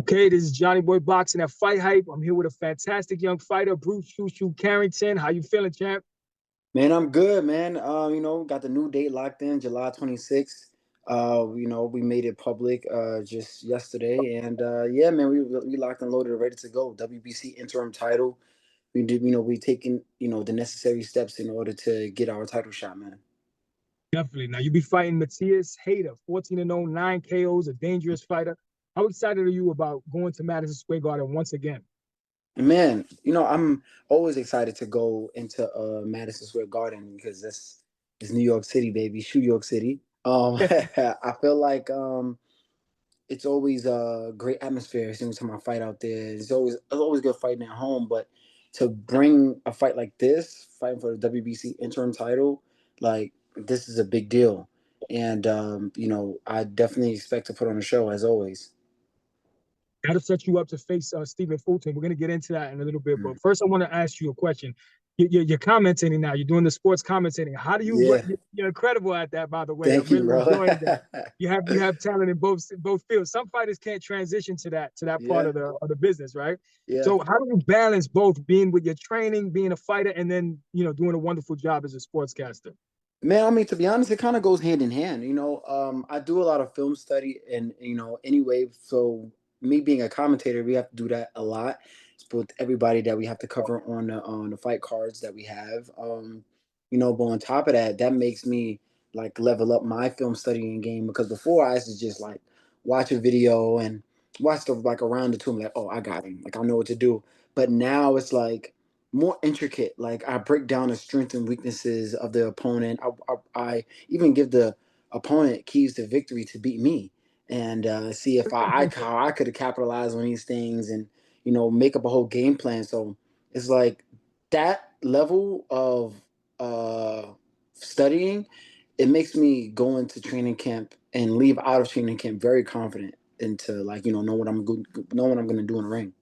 Okay, this is Johnny Boy Boxing at Fight Hype. I'm here with a fantastic young fighter, Bruce SHU SHU Carrington. How you feeling, champ? Man, I'm good, man. Got the new date locked in, July 26th. We made it public just yesterday, and yeah, man, we locked and loaded, ready to go. WBC interim title. We taking the necessary steps in order to get our title shot, man. Definitely. Now you be fighting Matthias Hayter, 14-0, 9 KOs, a dangerous fighter. How excited are you about going to Madison Square Garden once again? Man, I'm always excited to go into Madison Square Garden because that's New York City, baby, Shoe York City. I feel like it's always a great atmosphere every single time I fight out there. It's always good fighting at home, but to bring a fight like this, fighting for the WBC interim title, like this is a big deal. And I definitely expect to put on a show as always. That'll set you up to face Stephen Fulton. We're going to get into that in a little bit. Mm. But first, I want to ask you a question. You're commentating now. You're doing the sports commentating. How do you? Yeah, You're incredible at that, by the way. I'm thank you, really bro. enjoying that. You have talent in both fields. Some fighters can't transition to that part Yeah, of the business, right? yeah. So how do you balance both being with your training, being a fighter, and then doing a wonderful job as a sportscaster? Man, I mean, to be honest, it kind of goes hand in hand. I do a lot of film study, and anyway, so me being a commentator, we have to do that a lot. It's with everybody that we have to cover on the fight cards that we have. But on top of that, that makes me like level up my film studying game because before I used to just like watch a video and watch the like around the tomb, like, oh, I got him, like I know what to do. But now it's like more intricate. Like I break down the strengths and weaknesses of the opponent. I even give the opponent keys to victory to beat me, and see if how I could have capitalized on these things, and make up a whole game plan. So it's like that level of uh, studying. It makes me go into training camp and leave out of training camp very confident into like know what I'm going to do in the ring.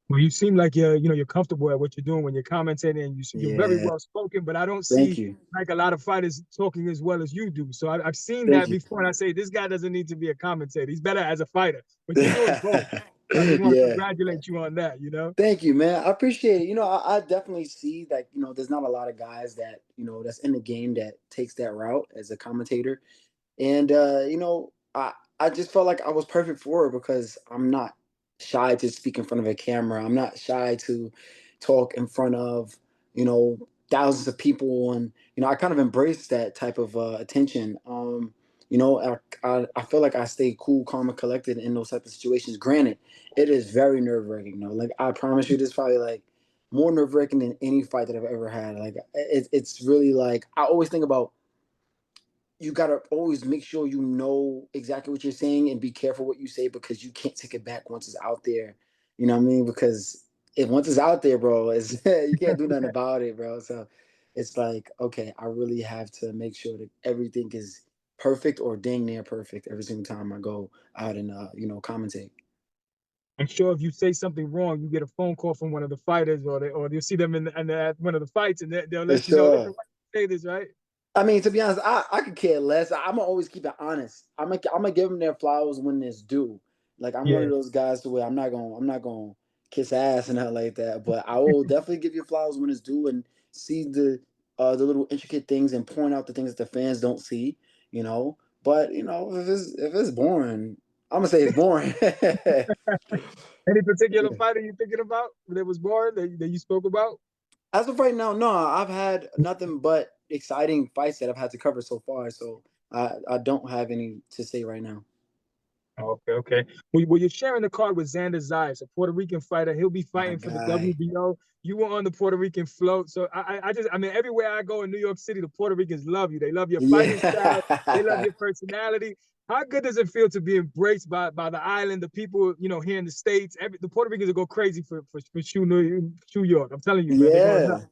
Well, you seem like you're comfortable at what you're doing when you're commentating, and you're very Yeah, well spoken. But I don't thank see you, like a lot of fighters talking as well as you do. So I've seen thank that you. before, and I say this guy doesn't need to be a commentator. He's better as a fighter. But you're doing both. So I just want to Yeah. congratulate you on that. Thank you, man. I appreciate it. I definitely see that, there's not a lot of guys that, that's in the game that takes that route as a commentator. And I just felt like I was perfect for it because I'm not shy to speak in front of a camera. I'm not shy to talk in front of, you know, thousands of people, and I kind of embrace that type of attention. I feel like I stay cool, calm, and collected in those type of situations. Granted, it is very nerve wracking. Like I promise you, this is probably like more nerve wracking than any fight that I've ever had. Like it's really like I always think about you gotta always make sure you know exactly what you're saying and be careful what you say because you can't take it back once it's out there. You know what I mean? Because if once it's out there, bro, it's you can't do nothing about it, bro. So it's like, okay, I really have to make sure that everything is perfect or dang near perfect every single time I go out and commentate. I'm sure if you say something wrong, you get a phone call from one of the fighters, or you'll see them at one of the fights, and they'll For let you know, listen, sure. why you say this, right? I mean, to be honest, I could care less. I'm gonna always keep it honest. I'm gonna give them their flowers when it's due. Like I'm one of Yeah. those guys to where I'm not gonna kiss ass and nothing like that. But I will definitely give you flowers when it's due and see the little intricate things and point out the things that the fans don't see. You know, but if it's boring, I'm gonna say it's boring. Any particular fighter you thinking about that was born that you spoke about? As of right now, no, I've had nothing but exciting fights that I've had to cover so far. So I don't have any to say right now. Okay, okay. Well, you're sharing the card with Xander Zayas, a Puerto Rican fighter. He'll be My fighting for the guy. WBO. You were on the Puerto Rican float. So I mean, everywhere I go in New York City, the Puerto Ricans love you. They love your fighting style. They love Yeah. your personality. How good does it feel to be embraced by the island, the people, here in the States? The Puerto Ricans will go crazy for Shoe York. I'm telling you, man, they're going nuts.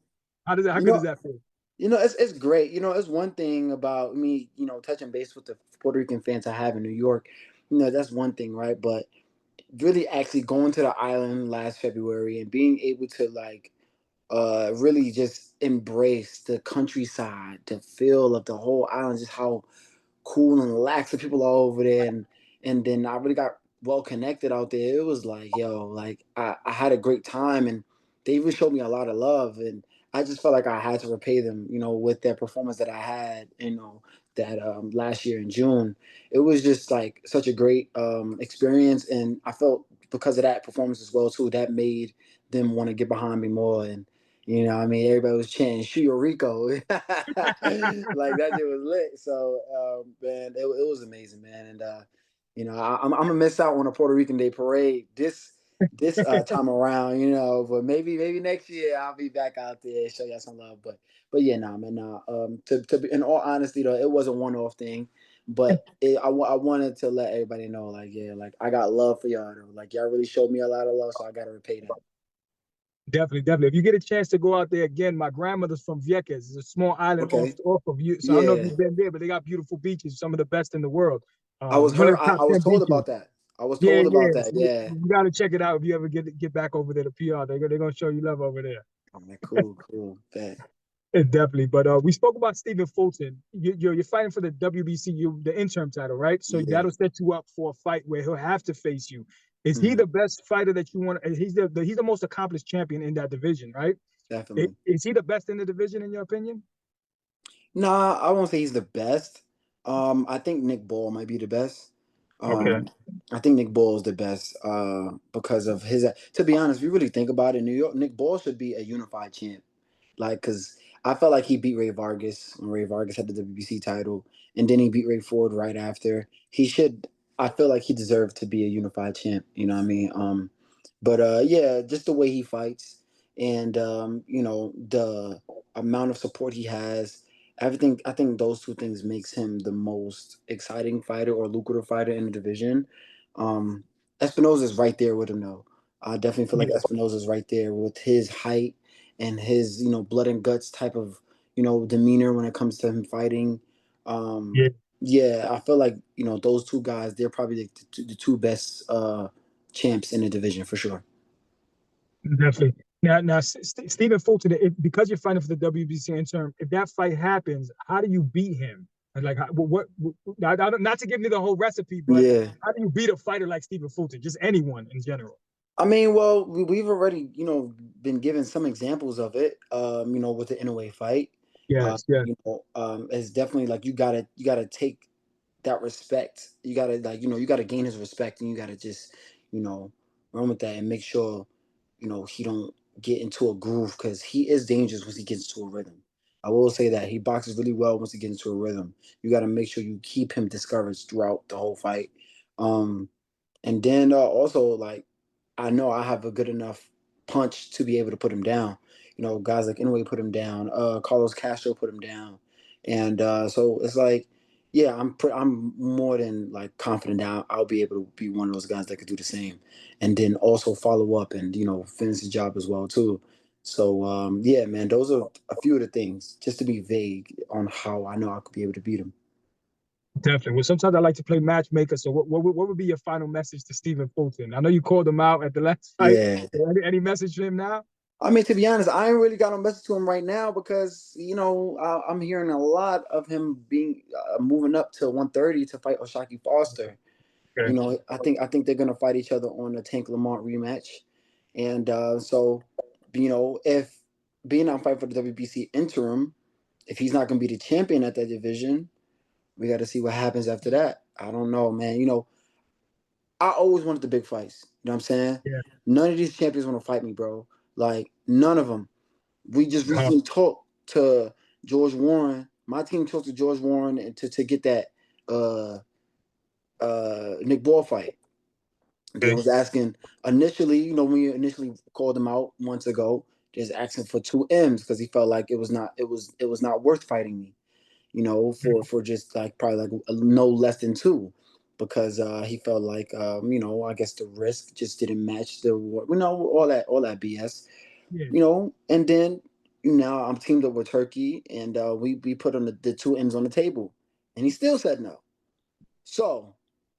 Yeah. How You good know, does that feel? it's great. It's one thing about me, touching base with the Puerto Rican fans I have in New York. That's one thing, right? But really actually going to the island last February and being able to like really just embrace the countryside, the feel of the whole island, just how cool and relaxed the people are over there, and then I really got well connected out there. It was like, yo, like I had a great time, and they even showed me a lot of love, and I just felt like I had to repay them, with that performance that I had, that last year in June. It was just like such a great experience, and I felt because of that performance as well too, that made them want to get behind me more. And I mean, everybody was chanting "Shu Rico," like that shit was lit. So, man, it was amazing, man. And I'm gonna miss out on a Puerto Rican Day parade this time around, but maybe next year I'll be back out there and show y'all some love. But yeah, nah, man, nah. To be, in all honesty though, it was a one off thing, but I wanted to let everybody know, like, yeah, like I got love for y'all though. Like y'all really showed me a lot of love, so I gotta repay that. Definitely, definitely. If you get a chance to go out there again, my grandmother's from Vieques. It's a small island off Okay. off of you. So I don't know if Yeah. you've been there, but they got beautiful beaches, some of the best in the world. I was One heard of the top I was 10 told beaches. about that. I was Yeah, told yeah. about that. So Yeah. you got to check it out if you ever get back over there to PR. They're gonna show you love over there. Oh man, cool. Bet. Definitely. But we spoke about Stephen Fulton. You're fighting for the WBC, the interim title, right? So Yeah. that'll set you up for a fight where he'll have to face you. Is he Mhm. the best fighter that you want? He's the most accomplished champion in that division, right? Definitely. Is he the best in the division in your opinion? Nah, I won't say he's the best. I think Nick Ball might be the best. Okay. Um, I think Nick Ball is the best because of his. To be honest, if you really think about it, New York, Nick Ball should be a unified champ. Like, cause I felt like he beat Ray Vargas when Ray Vargas had the WBC title, and then he beat Ray Ford right after. He should. I feel like he deserved to be a unified champ. You know what I mean? But yeah, just the way he fights, and the amount of support he has, everything. I think those two things makes him the most exciting fighter or lucrative fighter in the division. Um, Espinosa's right there with him though. I definitely feel like Yeah. Espinosa's right there with his height and his blood and guts type of demeanor when it comes to him fighting. Yeah. Yeah, I feel like those two guys, they're probably the two best champs in the division for sure. Definitely. Now, Stephen Fulton, because you're fighting for the WBC interim, if that fight happens, how do you beat him? And like, not to give me the whole recipe, but Yeah. how do you beat a fighter like Stephen Fulton? Just anyone in general. I mean, well, we've already, been given some examples of it, with the Inoue fight. Yes, yes, It's definitely like you gotta take that respect. You gotta you gotta gain his respect, and you gotta just, you know, run with that and make sure, he don't get into a groove because he is dangerous once he gets into a rhythm. I will say that he boxes really well once he gets into a rhythm. You got to make sure you keep him discouraged throughout the whole fight. Um, and then also, like, I know I have a good enough punch to be able to put him down. Guys like Inoue put him down. Carlos Castro put him down, and so it's like, yeah, I'm more than like confident that I'll be able to be one of those guys that could do the same, and then also follow up and finish the job as well too. So yeah, man, those are a few of the things, just to be vague on how I know I could be able to beat him. definitely. Well, sometimes I like to play matchmaker. So, what would be your final message to Stephen Fulton? I know you called him out at the last fight. Yeah. Any message to him now? I mean, to be honest, I ain't really got no message to him right now because I'm hearing a lot of him being moving up to 130 to fight Oshaki Foster. Okay. I think they're gonna fight each other on a Tank Lamont rematch, and so if being on fight for the WBC interim, if he's not gonna be the champion at that division, we got to see what happens after that. I don't know, man. I always wanted the big fights. You know what I'm saying? Yeah. None of these champions want to fight me, bro. Like none of them. We just Uh, recently talked to George Warren. My team talked to George Warren and to get that uh Nick Ball fight. They okay. was asking initially, when you initially called him out months ago, just asking for two M's because he felt like it was not worth fighting me, for just like probably like no less than two, because he felt like I guess the risk just didn't match the all that BS, Yeah. and then now I'm teamed up with Turkey, and we put on the two M's on the table, and he still said no. So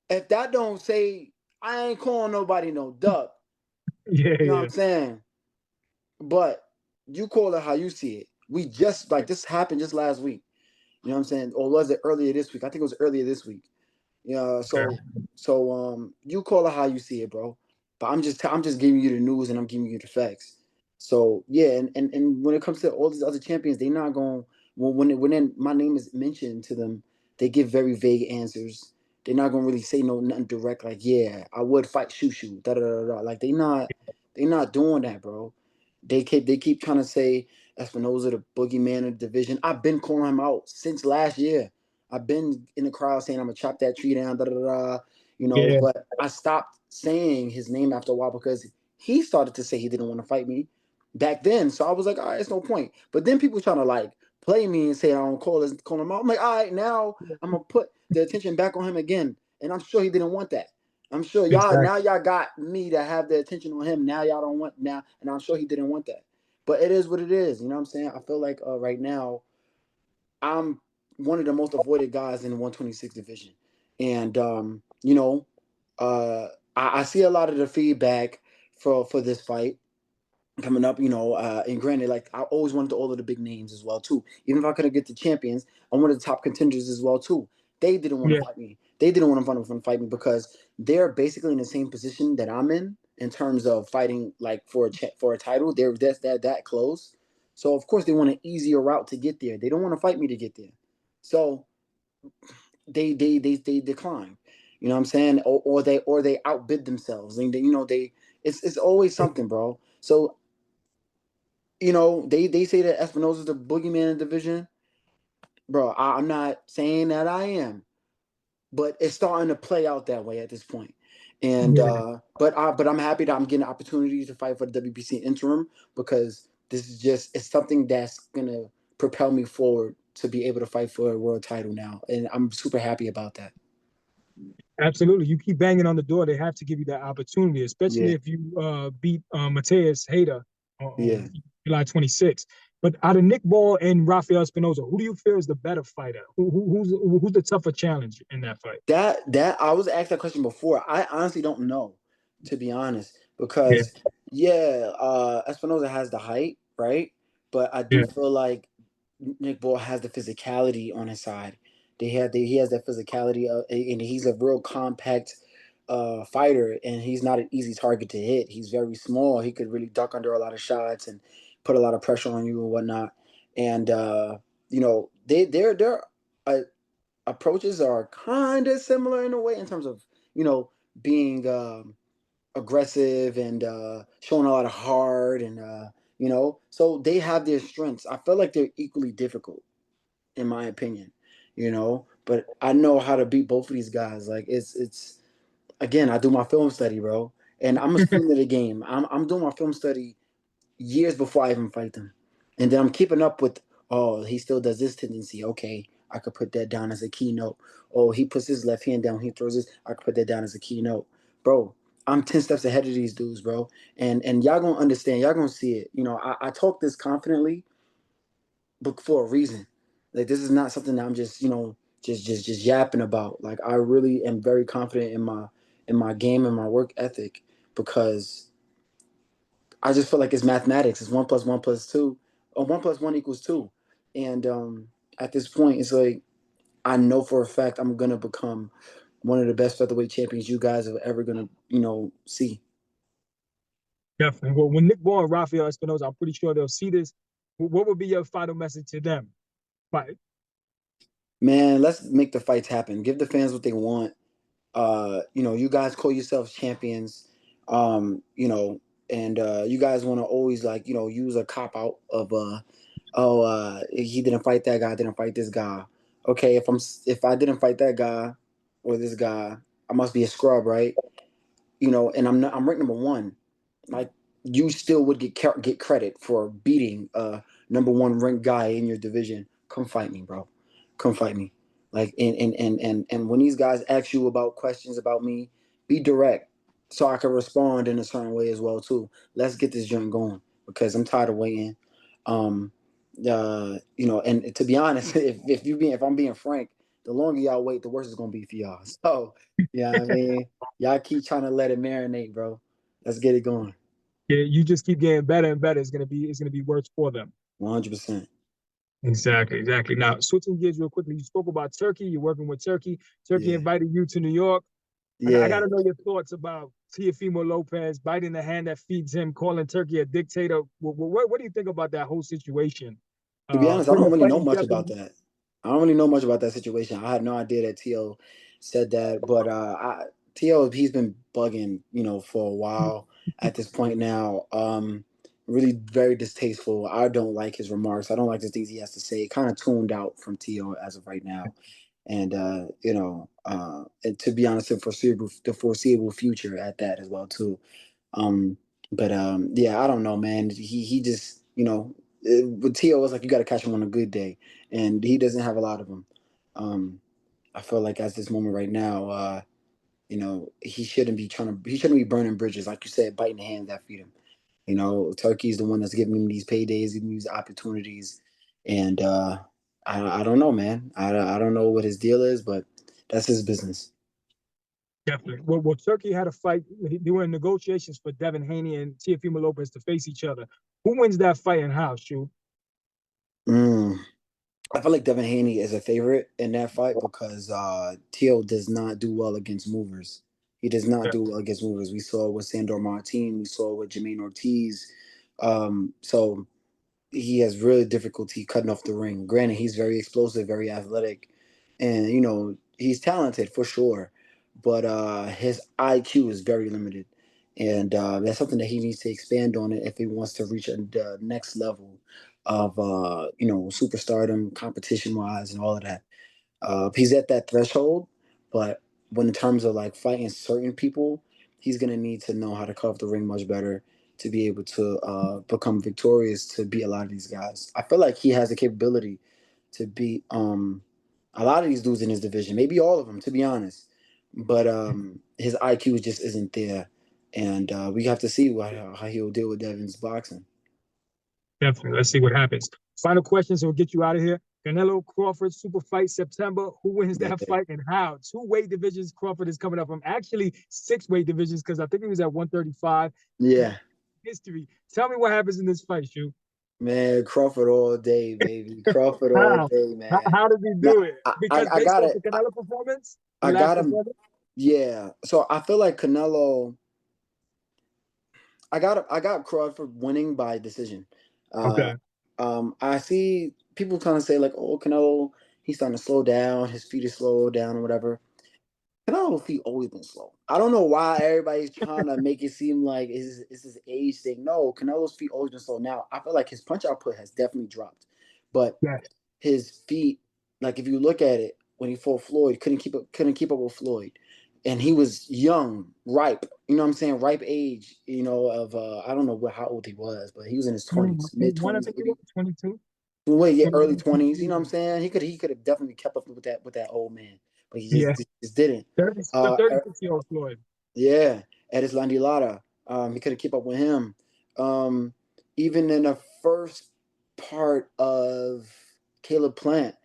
if that don't say, I ain't calling nobody no duck, Yeah. you know what Yeah. I'm saying? But you call it how you see it. We just like this happened just last week. You know what I'm saying? Or was it earlier this week? I think it was earlier this week. Yeah, Okay. you call it how you see it, bro. But I'm just giving you the news and I'm giving you the facts. So yeah, and when it comes to all these other champions, they not going when my name is mentioned to them, they give very vague answers. They're not gonna really say nothing direct like, yeah, I would fight SHU SHU, da da da da. Like they not doing that, bro. They keep trying to say Espinoza the boogeyman of the division. I've been calling him out since last year. I've been in the crowd saying I'm gonna chop that tree down, da da da. Yeah, But I stopped saying his name after a while because he started to say he didn't want to fight me back then. So I was like, all right, it's no point. But then people trying to like play me and say I don't call him out. I'm like, all right, now I'm gonna put the attention back on him again. And I'm sure he didn't want that. I'm sure exactly. y'all got me to have the attention on him. Now y'all don't want now, and I'm sure he didn't want that. But it is what it is. You know what I'm saying? I feel like right now I'm one of the most avoided guys in the 126 division, and uh, I see a lot of the feedback for this fight coming up, and granted, like I always wanted all of the big names as well too. Even if I couldn't get the champions, I wanted the top contenders as well too. They didn't want to Yeah, fight me. They didn't want to fight me because they're basically in the same position that I'm in terms of fighting like for a title. They're that close. So of course they want an easier route to get there. They don't want to fight me to get there. So they decline. You know what I'm saying? Or they outbid themselves. And they it's always something, bro. So they say that Espinosa's the boogeyman in the division. Bro, I'm not saying that I am, but it's starting to play out that way at this point. And yeah, but I'm happy that I'm getting opportunities to fight for the WBC interim because this is just it's something that's gonna propel me forward to be able to fight for a world title now, and I'm super happy about that. absolutely. You keep banging on the door, they have to give you that opportunity, especially Yeah, if you beat Mateus Hayter yeah. on July 26th. But out of Nick Ball and Rafael Espinoza, who do you feel is the better fighter? Who's the tougher challenge in that fight? That I was asked that question before. I honestly don't know, to be honest, Yeah, because yeah, Espinoza has the height, right? But I do yeah, feel like Nick Ball has the physicality on his side. He has that physicality, and he's a real compact fighter, and he's not an easy target to hit. He's very small. He could really duck under a lot of shots and put a lot of pressure on you and whatnot. And they're approaches are kind of similar in a way in terms of being aggressive and showing a lot of heart and so they have their strengths. I feel like they're equally difficult in my opinion, but I know how to beat both of these guys. Like it's again, I do my film study, bro, and I'm a student of the game. I'm doing my film study years before I even fight them. And then I'm keeping up with, oh, he still does this tendency. Okay, I could put that down as a keynote. Oh, he puts his left hand down, he throws this. I could put that down as a keynote. Bro, I'm 10 steps ahead of these dudes, bro. And y'all gonna understand, y'all gonna see it. I talk this confidently, but for a reason. Like this is not something that I'm just yapping about. Like I really am very confident in my game and my work ethic because I just feel like it's mathematics. It's one plus one plus two, or one plus one equals two. And at this point, it's like I know for a fact I'm gonna become one of the best featherweight champions you guys are ever gonna, see. definitely. Well, when Nick Ball and Rafael Espinoza, I'm pretty sure they'll see this. What would be your final message to them? Fight. Man, let's make the fights happen. Give the fans what they want. You guys call yourselves champions. And you guys want to always like, use a cop out of he didn't fight that guy, didn't fight this guy. Okay, if I didn't fight that guy or this guy, I must be a scrub, right? And I'm ranked number one. Like you still would get credit for beating a number one ranked guy in your division. Come fight me, bro. Come fight me. Like and when these guys ask you about questions about me, be direct so I can respond in a certain way as well too. Let's get this joint going because I'm tired of waiting. Um, and to be honest, if I'm being frank, the longer y'all wait, the worse it's gonna be for y'all. So yeah, I mean, y'all keep trying to let it marinate, bro. Let's get it going. Yeah, you just keep getting better and better. It's gonna be worse for them. 100%. Exactly, exactly. Now, switching gears real quickly, you spoke about Turkey. You're working with Turkey. Turkey Yeah, invited you to New York. I got yeah. to know your thoughts about Teofimo Lopez biting the hand that feeds him, calling Turkey a dictator. What do you think about that whole situation? To be honest, I Putting don't the really fight know in much about jeopardy. that. I don't really know much about that situation. I had no idea that T.O. said that, but T.O. he's been bugging, for a while at this point now. Really very distasteful. I don't like his remarks. I don't like the things he has to say. Kind of tuned out from T.O. as of right now. And and to be honest, the foreseeable future at that as well too. Um, but yeah, I don't know, man. He just with T.O. it's like you got to catch him on a good day, and he doesn't have a lot of them. Um, I feel like at this moment right now, he shouldn't be he shouldn't be burning bridges, like you said, biting the hand that feed him. Turkey's the one that's giving him these paydays, giving him these opportunities, and I don't know, man. I don't know what his deal is, but that's his business. Definitely. Well, Turkey had a fight. They were in negotiations for Devin Haney and Teofimo Lopez to face each other. Who wins that fight and how, Shu? Mm. I feel like Devin Haney is a favorite in that fight because Teal does not do well against movers. He does not Yeah. do well against movers. We saw it with Sandor Martin. We saw it with Jermaine Ortiz. So he has really difficulty cutting off the ring. Granted, he's very explosive, very athletic, and he's talented for sure. But his IQ is very limited, and that's something that he needs to expand on it if he wants to reach the next level of superstardom, competition wise, and all of that. He's at that threshold, but when in terms of like fighting certain people, he's gonna need to know how to cut off the ring much better to be able to become victorious to beat a lot of these guys. I feel like he has the capability to beat a lot of these dudes in his division, maybe all of them, to be honest. But his IQ just isn't there, and we have to see how he'll deal with Devin's boxing. Definitely. Let's see what happens. Final questions, and we'll get you out of here. Canelo Crawford super fight September. Who wins Yeah, that fight and how? Two weight divisions. Crawford is coming up from actually six weight divisions because I think he was at 135. yeah. History. Tell me what happens in this fight, Shu. Man, Crawford all day, baby. Crawford all How? day, man. How does he Now, do it? Because I based got off it. the Canelo performance, the I last got him. performance. Yeah. So I feel like Canelo. I got Crawford winning by decision. Uh, Okay. I see people kind of say like, "Oh, Canelo, he's starting to slow down. His feet are slow down or whatever." Canelo's feet always been slow. I don't know why everybody's trying to make it seem like it's this age thing. No, Canelo's feet always been slow. Now I feel like his punch output has definitely dropped, but Yes. his feet, like if you look at it when he fought Floyd, couldn't keep up with Floyd, and he was young, ripe. You know what I'm saying? Ripe age. Of I don't know how old he was, but he was in his 20s, mid 21, I 20s think he was maybe. 22. Well, yeah, early 21, 20s. You know what I'm 22. saying? He could have definitely kept up with that old man, but he Yeah. just didn't. 30, the Uh, 36-year-old Floyd. yeah, Edis Landilada. He couldn't keep up with him. Um, Even in the first part of Caleb Plant,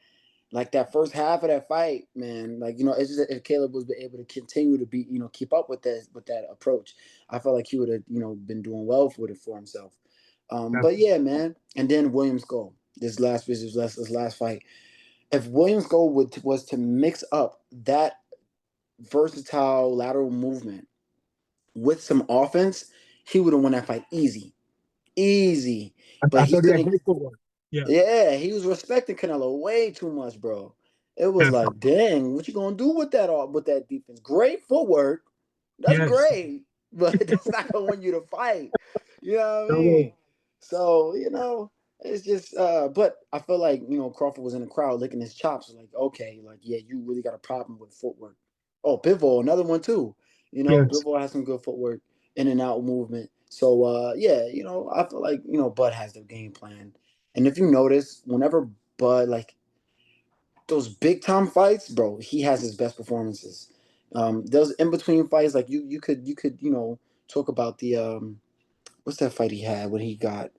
like that first half of that fight, man, like it's just if Caleb was able to continue to be, keep up with that approach, I felt like he would have, been doing well for himself. But Definitely. yeah, man. And then Williams Gold, this last fight. If Williams Gold was to mix up that versatile lateral movement with some offense, he would have won that fight easy, easy. But I he thought he had couldn't. great footwork. Yeah. Yeah, he was respecting Canelo way too much, bro. It was like, Definitely. dang, what you gonna do with that defense? Great footwork, that's Yes. great, but that's not gonna win you the fight. You know what I So, mean? So it's just. But I feel like Crawford was in the crowd licking his chops, like, okay, like yeah, you really got a problem with footwork. Oh, Bivol, another one too. yes. Bivol has some good footwork, in and out movement. So yeah, I feel like Bud has the game plan. And if you notice, whenever Bud like those big time fights, bro, he has his best performances. Those in between fights, like you could talk about the what's that fight he had when he got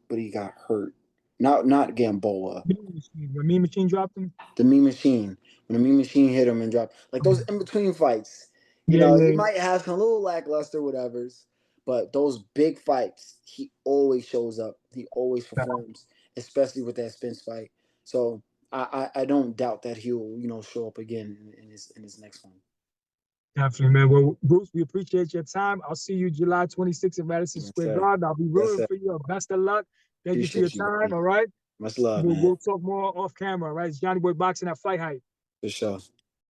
hurt? Not Gamboa, When Mean Machine dropped him. the Mean Machine. When the Mean Machine hit him and dropped, like those Um, in between fights, yeah, he yeah. might have some little lackluster whatevers, but those big fights, he always shows up. He always Yeah. performs, especially with that Spence fight. So I don't doubt that he'll, you know, show up again in his next one. Definitely, man. Well, Bruce, we appreciate your time. I'll see you July 26th in Madison Yes, Square sir. Garden. I'll be Yes, rooting sir. for you. Best of luck. Thank you for your Appreciate you, time. man. All right. Much love, We'll, man. we'll talk more off camera. All right. It's Johnny Boy Boxing at Fight Hype. For sure.